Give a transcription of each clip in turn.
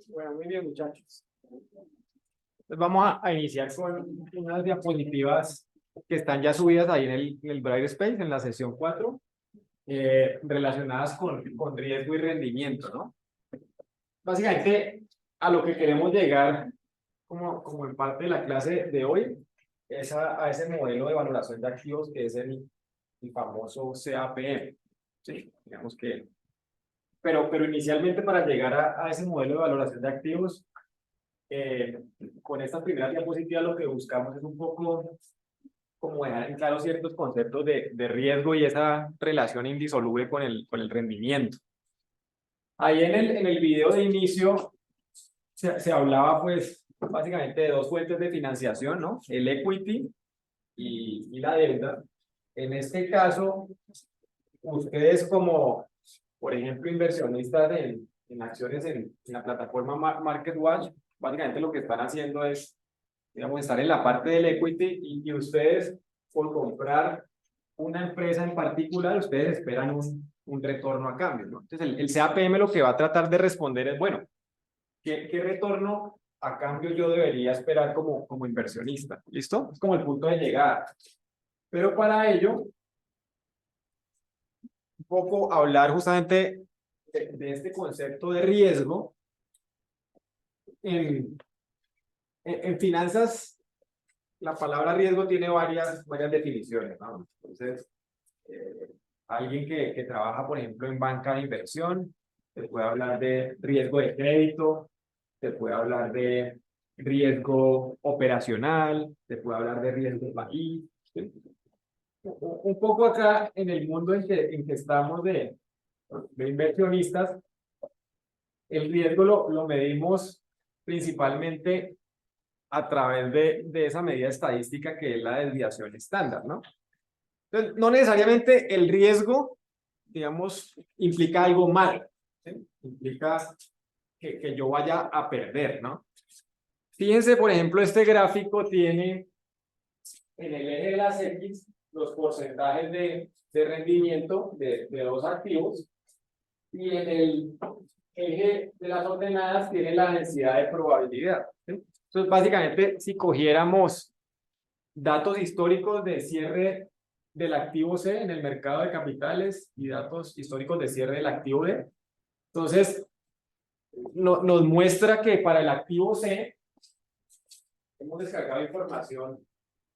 Bueno, muy bien, muchachos. Entonces vamos a iniciar con unas diapositivas que están ya subidas ahí en el Bright Space, en la sesión 4, relacionadas con riesgo y rendimiento, ¿no? Básicamente, a lo que queremos llegar, como en parte de la clase de hoy, es a ese modelo de valoración de activos que es el famoso CAPM. Sí, digamos que, pero inicialmente para llegar a ese modelo de valoración de activos, con esta primera diapositiva lo que buscamos es un poco como dejar en claro ciertos conceptos de riesgo y esa relación indisoluble con el rendimiento. Ahí en el video de inicio se hablaba pues básicamente de dos fuentes de financiación, ¿no? El equity y la deuda. En este caso, ustedes como, por ejemplo, inversionistas en acciones en la plataforma MarketWatch, básicamente lo que están haciendo es, digamos, estar en la parte del equity y ustedes, por comprar una empresa en particular, ustedes esperan un retorno a cambio, ¿no? Entonces, el CAPM lo que va a tratar de responder es, bueno, ¿qué retorno a cambio yo debería esperar como inversionista? ¿Listo? Es como el punto de llegada. Pero para ello, un poco hablar justamente de este concepto de riesgo. En finanzas, la palabra riesgo tiene varias definiciones, ¿no? Entonces, alguien que trabaja, por ejemplo, en banca de inversión, te puede hablar de riesgo de crédito, te puede hablar de riesgo operacional, te puede hablar de riesgo de país. ¿Sí? Un poco acá en el mundo en que estamos de inversionistas, el riesgo lo medimos principalmente a través de esa medida estadística que es la desviación estándar, ¿no? Entonces, no necesariamente el riesgo, digamos, implica algo malo, ¿sí? Implica que yo vaya a perder, ¿no? Fíjense, por ejemplo, este gráfico tiene en el eje de las X los porcentajes de rendimiento de dos activos y en el eje de las ordenadas tiene la densidad de probabilidad, ¿sí? Entonces, básicamente, si cogiéramos datos históricos de cierre del activo C en el mercado de capitales y datos históricos de cierre del activo D, entonces nos muestra que para el activo C hemos descargado información,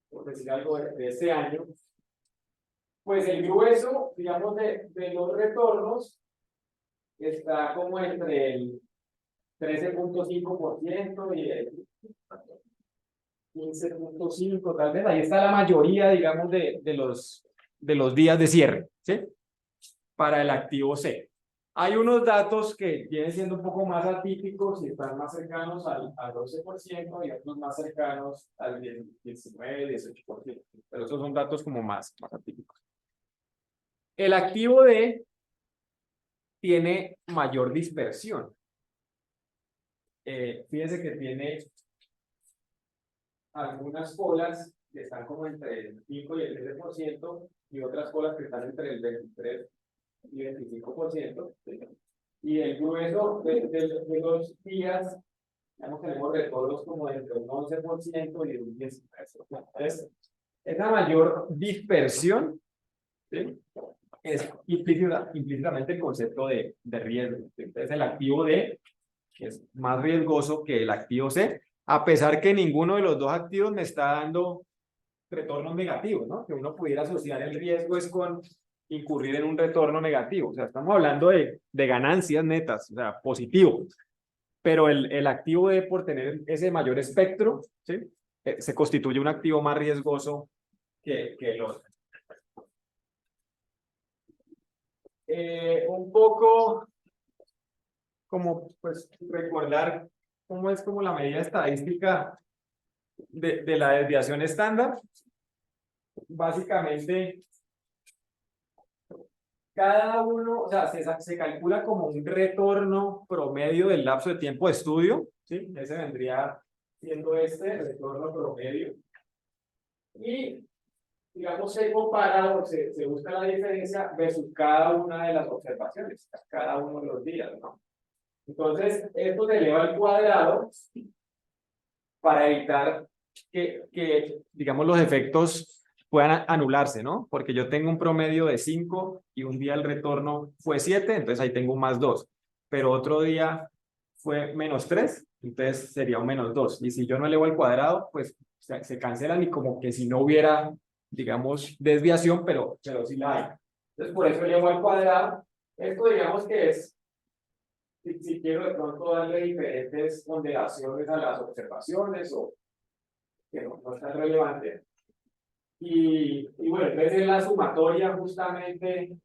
por decir algo, de este año, pues el grueso, digamos, de los retornos está como entre el 13.5% y el 15.5%, tal vez. Ahí está la mayoría, digamos, de los días de cierre, ¿sí? Para el activo C. Hay unos datos que vienen siendo un poco más atípicos y están más cercanos al 12% y otros más cercanos al 19, 18%. Pero esos son datos como más atípicos. El activo D tiene mayor dispersión. Fíjense que tiene algunas colas que están como entre el 5 y el 13% y otras colas que están entre el 23 y 25%. ¿Sí? Y el grueso de los días, digamos, tenemos retornos como entre un 11% y un 10%. Entonces, esa mayor dispersión, ¿sí? Es implícitamente el concepto de riesgo. Entonces, el activo D es más riesgoso que el activo C, a pesar que ninguno de los dos activos me está dando retornos negativos, ¿no? Que uno pudiera asociar el riesgo es con incurrir en un retorno negativo. O sea, estamos hablando de ganancias netas, o sea, positivo. Pero el activo D, por tener ese mayor espectro, ¿sí? Se constituye un activo más riesgoso que el otro. Un poco como pues recordar cómo es como la medida estadística de la desviación estándar. Básicamente, cada uno, o sea, se calcula como un retorno promedio del lapso de tiempo de estudio, ¿sí? Ese vendría siendo este el retorno promedio. Y digamos, se compara o se busca la diferencia versus cada una de las observaciones, cada uno de los días, ¿no? Entonces, esto se eleva al cuadrado para evitar que, digamos, los efectos puedan anularse, ¿no? Porque yo tengo un promedio de 5 y un día el retorno fue 7, entonces ahí tengo un más 2. Pero otro día fue menos 3, entonces sería un menos 2. Y si yo no elevo al cuadrado, pues se cancelan y como que si no hubiera, digamos, desviación, pero sí la hay. Entonces, por eso elevo al cuadrado. Esto digamos que es, si quiero de pronto darle diferentes ponderaciones a las observaciones o que no es tan relevante. Y bueno, entonces es la sumatoria justamente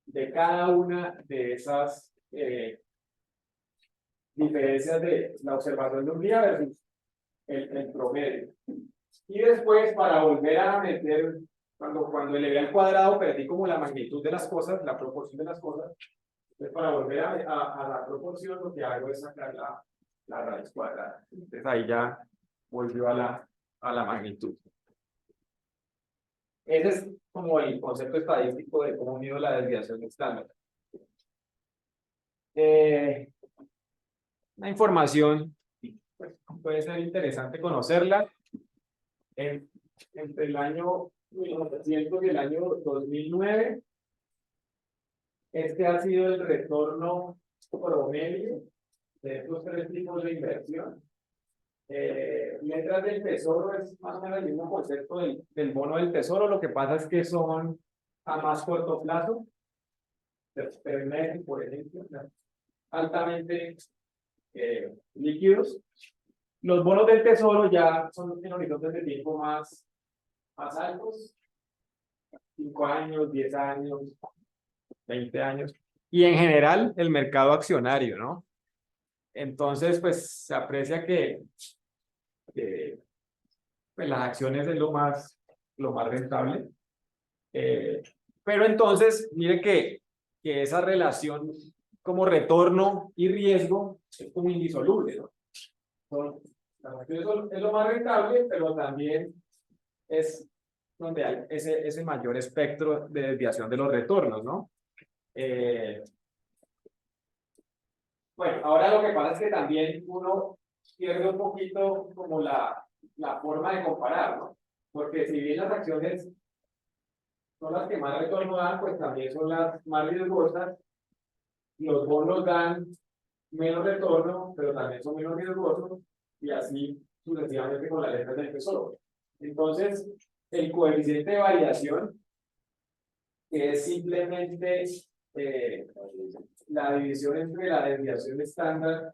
de cada una de esas diferencias de la observación de un día versus el promedio. Y después, para volver a meter, cuando elevé al cuadrado, perdí como la magnitud de las cosas, la proporción de las cosas. Entonces, para volver a la proporción, lo que hago es sacar la raíz cuadrada. Entonces, ahí ya volvió a la magnitud. Ese es como el concepto estadístico de cómo mido la desviación estándar. Una información, pues, puede ser interesante conocerla. Entre el año 1900 y el año 2009, este ha sido el retorno promedio de estos tres tipos de inversión. Letras del tesoro es más o menos el mismo concepto del bono del tesoro, lo que pasa es que son a más corto plazo, por ejemplo, altamente líquidos. Los bonos del tesoro ya son en horizontes de tiempo más altos, 5 años, 10 años, 20 años, y en general el mercado accionario, ¿no? Entonces, pues se aprecia que pues, las acciones es lo más rentable. Pero entonces, mire que esa relación como retorno y riesgo es como indisoluble, ¿no? Las acciones es lo más rentable, pero también es donde hay ese mayor espectro de desviación de los retornos, ¿no? Bueno, ahora lo que pasa es que también uno pierde un poquito como la forma de comparar, ¿no? Porque si bien las acciones son las que más retorno dan, pues también son las más riesgosas. Los bonos dan menos retorno, pero también son menos riesgosos, y así sucesivamente con las letras del tesoro. Entonces, el coeficiente de variación, que es simplemente la división entre la desviación estándar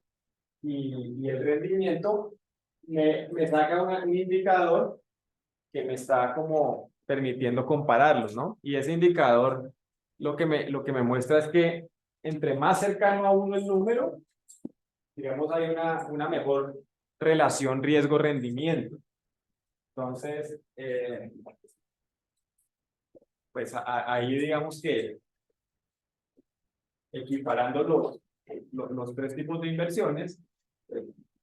y el rendimiento, me saca un indicador que me está como permitiendo compararlos, ¿no? Y ese indicador lo que me muestra es que entre más cercano a uno el número, digamos, hay una mejor relación riesgo-rendimiento. Entonces, pues ahí digamos que equiparando los tres tipos de inversiones,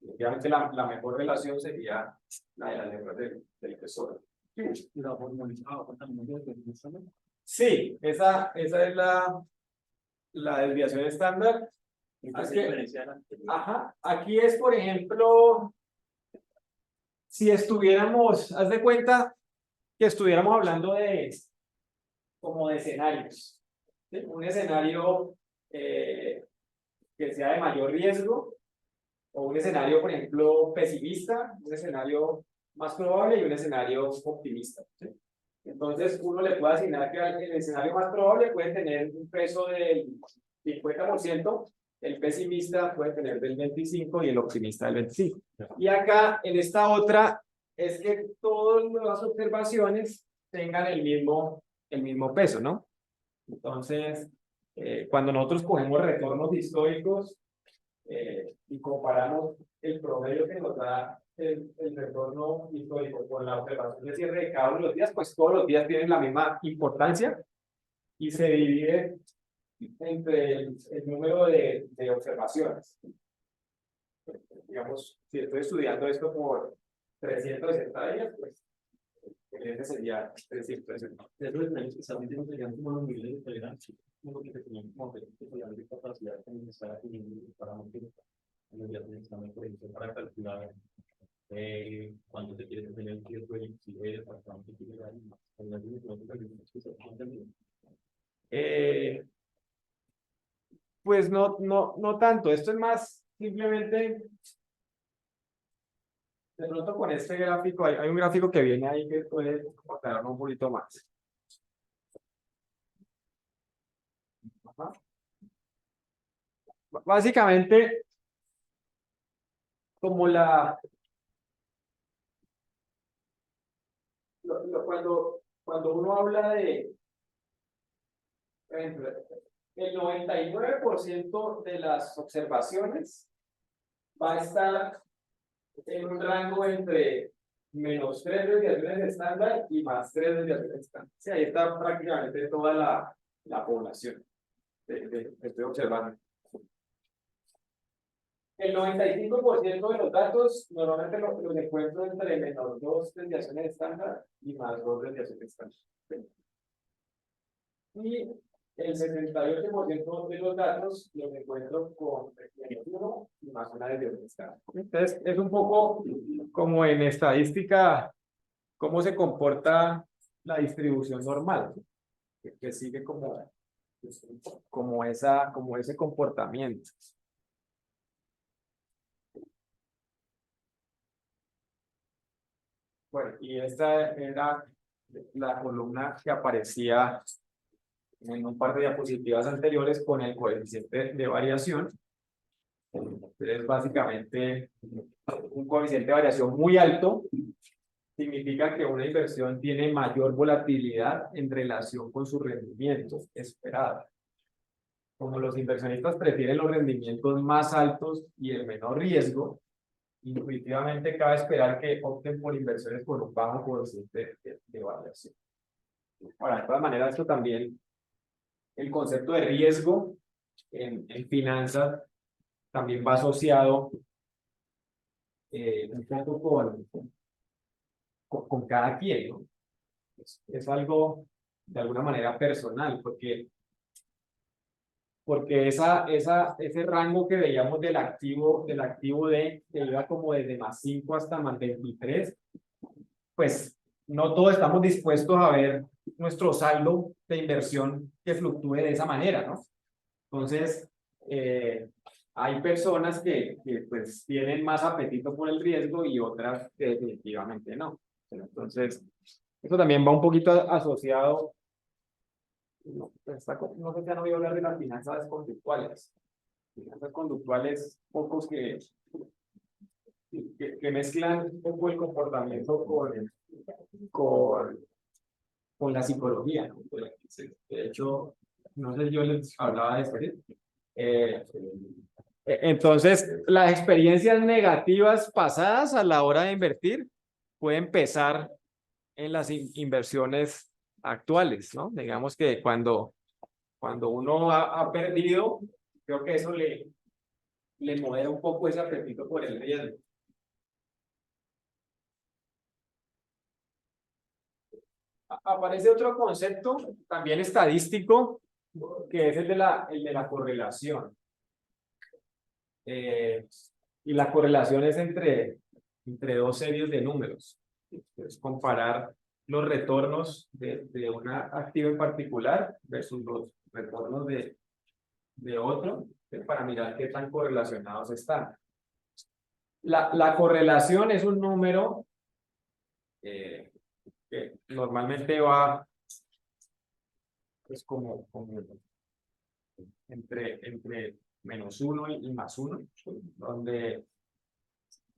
obviamente la mejor relación sería la de las letras del tesoro. Sí, esa es la desviación estándar. Ajá, aquí es, por ejemplo, si estuviéramos, haz de cuenta que estuviéramos hablando como de escenarios, ¿sí? Un escenario que sea de mayor riesgo, o un escenario, por ejemplo, pesimista, un escenario más probable y un escenario optimista, ¿sí? Entonces, uno le puede asignar que el escenario más probable puede tener un peso del 50%, el pesimista puede tener del 25% y el optimista del 25%. Y acá, en esta otra, es que todas las observaciones tengan el mismo peso, ¿no? Entonces, cuando nosotros cogemos retornos históricos y comparamos el promedio que nos da el retorno histórico con la observación de cierre de cada uno de los días, pues todos los días tienen la misma importancia y se divide entre el número de observaciones. digamos, si estoy estudiando esto por 360 días, pues ese sería 360. Eso es precisamente lo que llaman como los niveles de tolerancia, como que tenían como que de capacidad de estar aquí para mantener los días de examen, por ejemplo, para calcular cuánto te quieres tener el tiempo y si eres para cuánto te quieres dar en las pues no tanto. Esto es más simplemente, de pronto con este gráfico, hay un gráfico que viene ahí que puede aclararlo un poquito más. Ajá. Básicamente, como cuando uno habla de, por ejemplo, el 99% de las observaciones va a estar en un rango entre menos 3 desviaciones estándar y más 3 desviaciones estándar. Sí, ahí está prácticamente toda la población que estoy observando. El 95% de los datos normalmente los encuentro entre menos 2 desviaciones estándar y más 2 desviaciones estándar. Y el 68% de los datos los encuentro con menos 1 y más una desviación estándar. Entonces, es un poco como en estadística, cómo se comporta la distribución normal, que sigue como ese comportamiento. Bueno, y esta era la columna que aparecía en un par de diapositivas anteriores con el coeficiente de variación. Entonces, básicamente, un coeficiente de variación muy alto significa que una inversión tiene mayor volatilidad en relación con su rendimiento esperado. Como los inversionistas prefieren los rendimientos más altos y el menor riesgo, intuitivamente cabe esperar que opten por inversiones con un bajo coeficiente de variación. Ahora, de todas maneras, esto también, el concepto de riesgo en finanzas también va asociado un poco con cada quien, ¿no? Es algo de alguna manera personal, porque ese rango que veíamos del activo D, que iba como desde más 5 hasta más 23, pues no todos estamos dispuestos a ver nuestro saldo de inversión que fluctúe de esa manera, ¿no? Entonces, hay personas que pues tienen más apetito por el riesgo y otras que definitivamente no. Entonces, eso también va un poquito asociado. No sé si han oído hablar de las finanzas conductuales. Finanzas conductuales, pocos que mezclan un poco el comportamiento con, con la psicología, ¿no? De hecho, no sé si yo les hablaba de esto. Entonces, las experiencias negativas pasadas a la hora de invertir pueden pesar en las inversiones actuales, ¿no? Digamos que cuando uno ha perdido, creo que eso le modera un poco ese apetito por el riesgo. Aparece otro concepto, también estadístico, que es el de la correlación. Y la correlación es entre dos series de números. Es comparar los retornos de un activo en particular versus los retornos de otro, para mirar qué tan correlacionados están. La correlación es un número que normalmente va pues como entre menos 1 y más 1, donde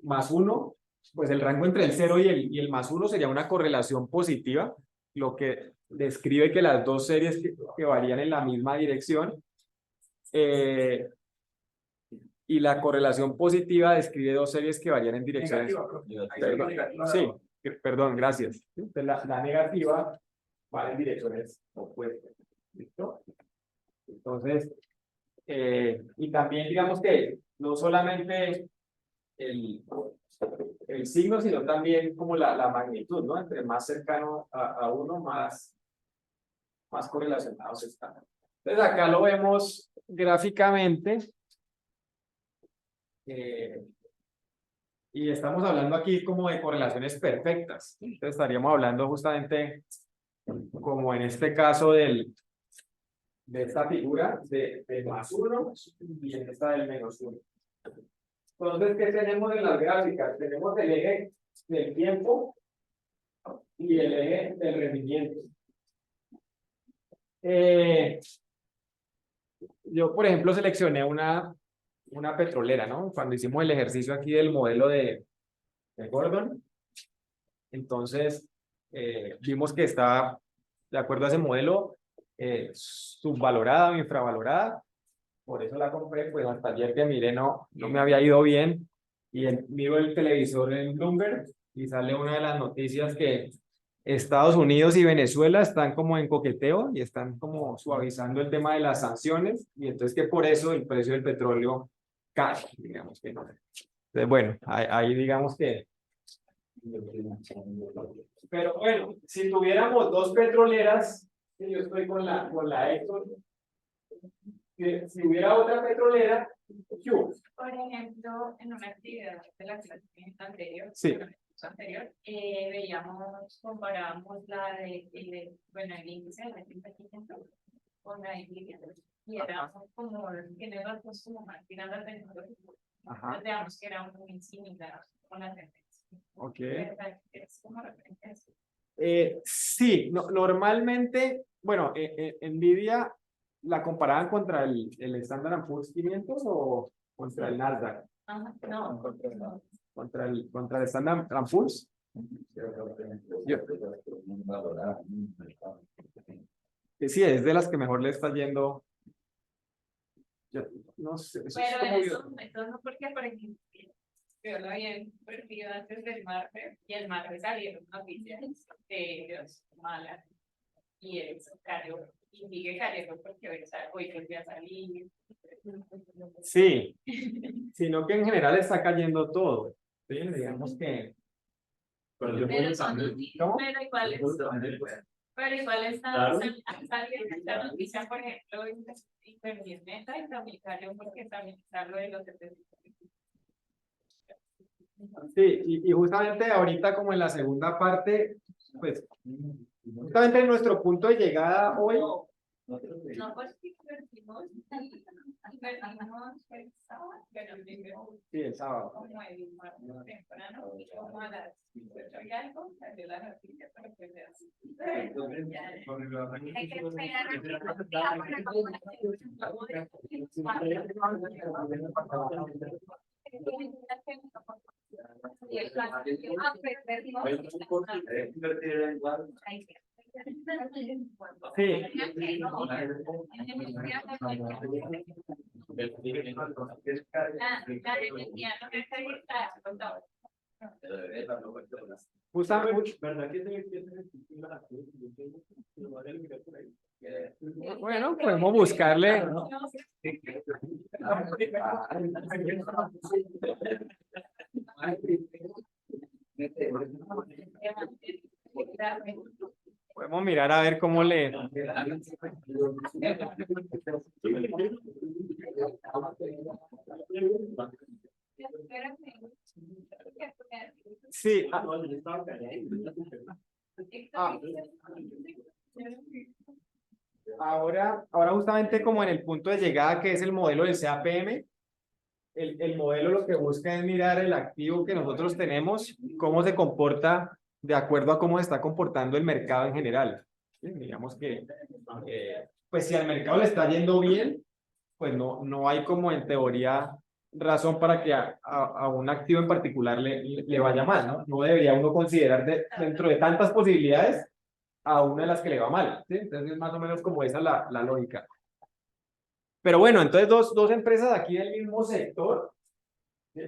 más 1, pues el rango entre el 0 y el más 1 sería una correlación positiva, lo que describe que las dos series que varían en la misma dirección, y la correlación positiva describe dos series que varían en direcciones. Sí, perdón, gracias. Entonces, la negativa va en direcciones opuestas. ¿Listo? Entonces, y también digamos que no solamente el, el signo, sino también como la magnitud, ¿no? Entre más cercano a uno, más correlacionados están. Entonces acá lo vemos gráficamente. Y estamos hablando aquí como de correlaciones perfectas. Entonces estaríamos hablando justamente como en este caso de esta figura de más uno y en esta del menos uno. Entonces, ¿qué tenemos en las gráficas? Tenemos el eje del tiempo y el eje del rendimiento. Yo, por ejemplo, seleccioné una petrolera, ¿no? Cuando hicimos el ejercicio aquí del modelo de Gordon, entonces vimos que estaba, de acuerdo a ese modelo, subvalorada o infravalorada. Por eso la compré, pues hasta ayer que miré no me había ido bien. Y miro el televisor en Bloomberg y sale una de las noticias que Estados Unidos y Venezuela están como en coqueteo y están como suavizando el tema de las sanciones. Y entonces que por eso el precio del petróleo cae, digamos que no. Entonces, bueno, ahí digamos que... Pero bueno, si tuviéramos dos petroleras, y yo estoy con la Exxon, que si hubiera otra petrolera, ¿qué? Por ejemplo, en una actividad de la clase anterior, Sí. Veíamos, comparábamos bueno, el índice de la con la Nvidia, y era como, tiene datos como más tiradas de Ajá. veamos que era muy similar con la tendencia. Ok. Es como referencia. Sí, normalmente, bueno, Nvidia la comparaban contra el Standard & Poor's 500 o contra el Nasdaq. Ajá, no, Contra el Standard & Poor's. Sí, es de las que mejor le está yendo. Yo no sé. Pero eso no porque, por ejemplo, yo lo había perdido antes del martes y el martes salieron noticias de ellos malas y eso cayó y sigue cayendo porque hoy volvió a salir. Sí, sino que en general está cayendo todo. Sí, digamos que... Pero igual está saliendo esta noticia, por ejemplo, Internet Meta y también salió porque también está lo de los Sí, y justamente ahorita como en la segunda parte, pues justamente en nuestro punto de llegada hoy. No, pues invertimos el sábado, pero sí, el sábado. Como el martes temprano, como a las 8 y algo, salió la noticia para que vean. Hay que Sí. Bueno, podemos buscarle. Podemos mirar a ver cómo le... Sí. Ahora justamente como en el punto de llegada que es el modelo del CAPM, el modelo lo que busca es mirar el activo que nosotros tenemos, cómo se comporta de acuerdo a cómo se está comportando el mercado en general. ¿Sí? Digamos que, pues si al mercado le está yendo bien, pues no hay como en teoría razón para que a un activo en particular le vaya mal, ¿no? No debería uno considerar dentro de tantas posibilidades a una de las que le va mal, ¿sí? Entonces es más o menos como esa la lógica. Pero bueno, entonces dos empresas aquí del mismo sector, ¿sí?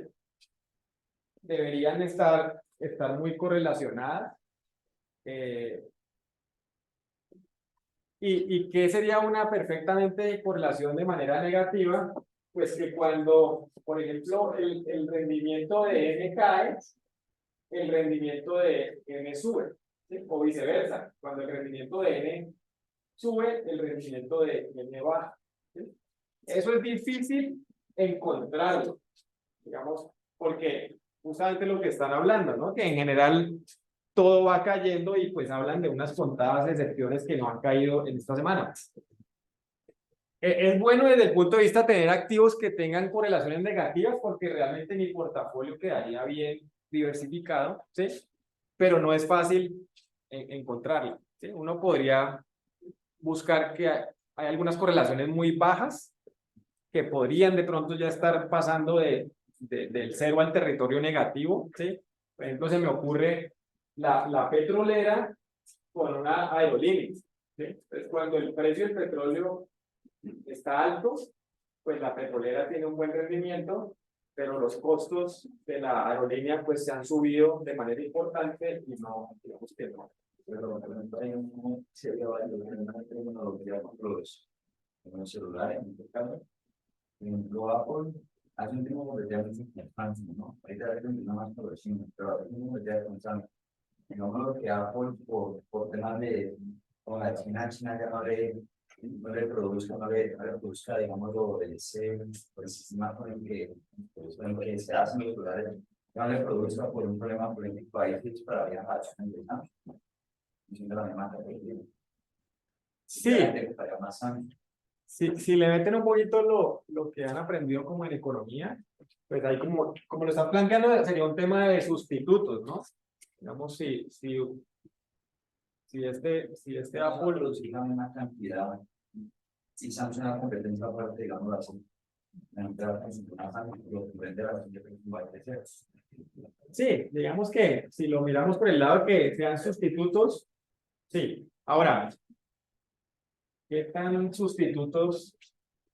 Deberían estar muy correlacionadas. ¿Y qué sería una perfectamente correlación de manera negativa? pues que cuando, por ejemplo, el rendimiento de N cae, el rendimiento de N sube, ¿sí? O viceversa, cuando el rendimiento de N sube, el rendimiento de N baja, ¿sí? Eso es difícil encontrarlo, digamos, porque justamente lo que están hablando, ¿no? Que en general todo va cayendo y pues hablan de unas contadas excepciones que no han caído en esta semana. Es bueno desde el punto de vista tener activos que tengan correlaciones negativas porque realmente mi portafolio quedaría bien diversificado, ¿sí? Pero no es fácil encontrarlo, ¿sí? Uno podría buscar que hay algunas correlaciones muy bajas que podrían de pronto ya estar pasando del cero al territorio negativo, ¿sí? Por ejemplo, se me ocurre la petrolera con una aerolínea, ¿sí? Entonces, cuando el precio del petróleo está alto, pues la petrolera tiene un buen rendimiento, pero los costos de la aerolínea pues se han subido de manera importante y no, digamos que no. Pero hay una tecnología con los celulares, en este caso. Por ejemplo, Apple hace un tiempo que ya no Samsung, ¿no? Ahorita es una más progresiva, pero hace un tiempo que ya con Samsung. Digamos lo que Apple, por temas de, con la China ya no le produzca, no le produzca, digamos, el sistema con el que se hacen los celulares, no le produzca por un problema político a países para viajar, ¿no? Diciendo la misma tecnología. Sí. Si le meten un poquito lo que han aprendido como en economía, pues ahí como lo están planteando, sería un tema de sustitutos, ¿no? Digamos, si este Apple producir la misma cantidad, si Samsung una competencia aparte, digamos así, sí, digamos que si lo miramos por el lado que sean sustitutos, sí. Ahora, ¿qué tan sustitutos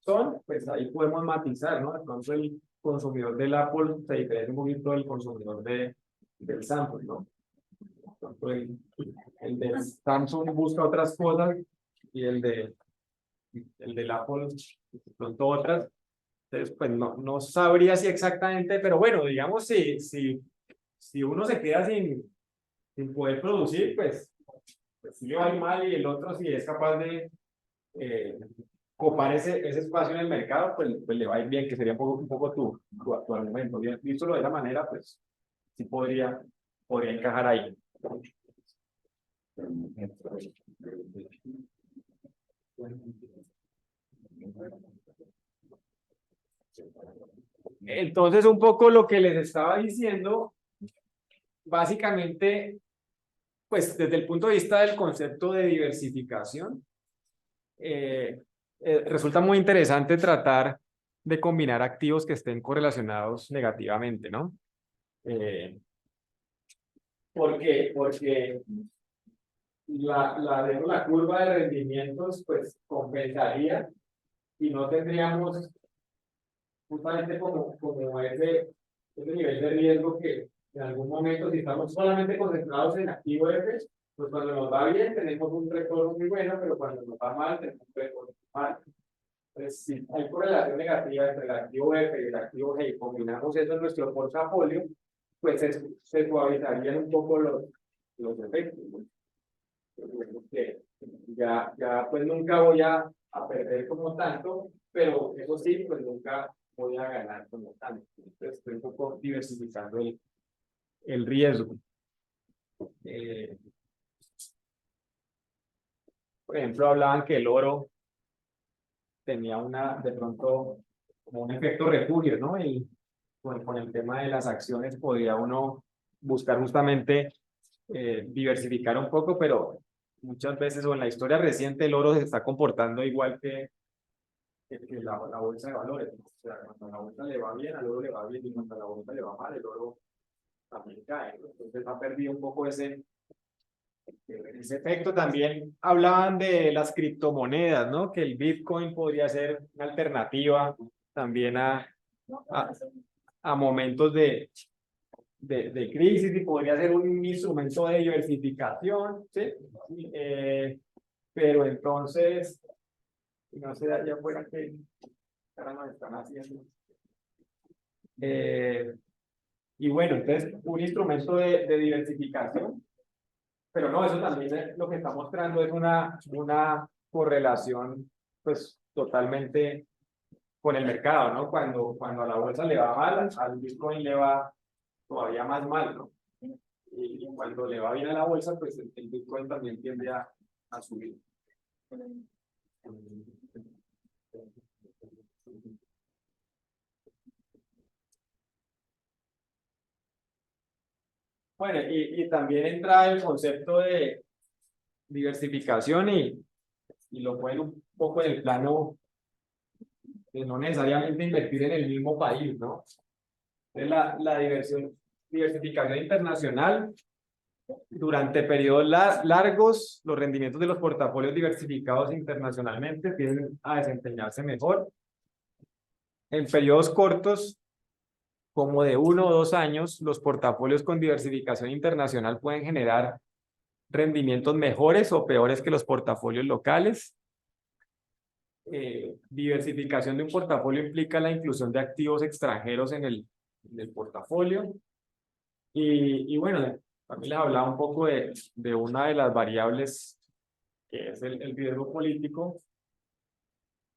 son? Pues ahí podemos matizar, ¿no? Entonces el consumidor del Apple se diferencia un poquito del consumidor del Samsung, ¿no? Entonces, el de Samsung busca otras cosas y el del Apple de pronto otras. Entonces, pues no sabría si exactamente, pero bueno, digamos, si uno se queda sin poder producir, pues sí le va a ir mal y el otro si es capaz de copar ese espacio en el mercado, pues le va a ir bien, que sería un poco tu argumento. Bien, visto de esa manera, pues sí podría encajar ahí. Entonces, un poco lo que les estaba diciendo, básicamente, pues desde el punto de vista del concepto de diversificación, resulta muy interesante tratar de combinar activos que estén correlacionados negativamente, ¿no? ¿Por qué? Porque la curva de rendimientos pues compensaría y no tendríamos justamente como ese nivel de riesgo que en algún momento, si estamos solamente concentrados en activo F, pues cuando nos va bien tenemos un retorno muy bueno, pero cuando nos va mal tenemos un retorno mal. Entonces, si hay correlación negativa entre el activo F y el activo G y combinamos eso en nuestro portafolio, pues se suavizarían un poco los efectos, ¿no? Que ya pues nunca voy a perder como tanto, pero eso sí, pues nunca voy a ganar como tanto. Entonces estoy un poco diversificando el riesgo. Por ejemplo, hablaban que el oro tenía de pronto como un efecto refugio, ¿no? Y con el tema de las acciones podría uno buscar justamente diversificar un poco, pero muchas veces o en la historia reciente el oro se está comportando igual que la bolsa de valores, ¿no? O sea, cuando la bolsa le va bien, al oro le va bien, y cuando la bolsa le va mal, el oro también cae, ¿no? Entonces ha perdido un poco ese efecto. También hablaban de las criptomonedas, ¿no? Que el Bitcoin podría ser una alternativa también a momentos de crisis y podría ser un instrumento de diversificación, ¿sí? Pero entonces, no sé, allá afuera que Ahora nos están haciendo. Y bueno, entonces, un instrumento de diversificación, pero no, eso también lo que está mostrando es una correlación, pues, totalmente con el mercado, ¿no? Cuando a la bolsa le va mal, al Bitcoin le va todavía más mal, ¿no? Y cuando le va bien a la bolsa, pues el Bitcoin también tiende a subir. Bueno, y también entra el concepto de diversificación y lo ponen un poco en el plano de no necesariamente invertir en el mismo país, ¿no? Entonces, la diversificación internacional, durante periodos largos, los rendimientos de los portafolios diversificados internacionalmente tienden a desempeñarse mejor. En periodos cortos, como de 1 o 2 años, los portafolios con diversificación internacional pueden generar rendimientos mejores o peores que los portafolios locales. Diversificación de un portafolio implica la inclusión de activos extranjeros en el portafolio. Y bueno, también les hablaba un poco de una de las variables que es el riesgo político.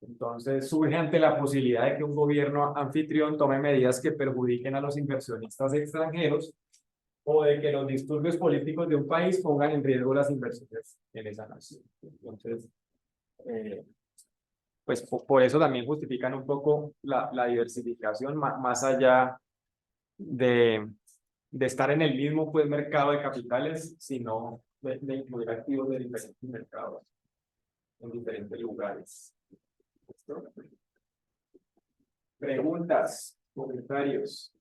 Entonces surge ante la posibilidad de que un gobierno anfitrión tome medidas que perjudiquen a los inversionistas extranjeros o de que los disturbios políticos de un país pongan en riesgo las inversiones en esa nación. Entonces, pues por eso también justifican un poco la diversificación más allá de estar en el mismo pues, mercado de capitales, sino de incluir activos de diferentes mercados en diferentes lugares. ¿Listo? Preguntas, comentarios.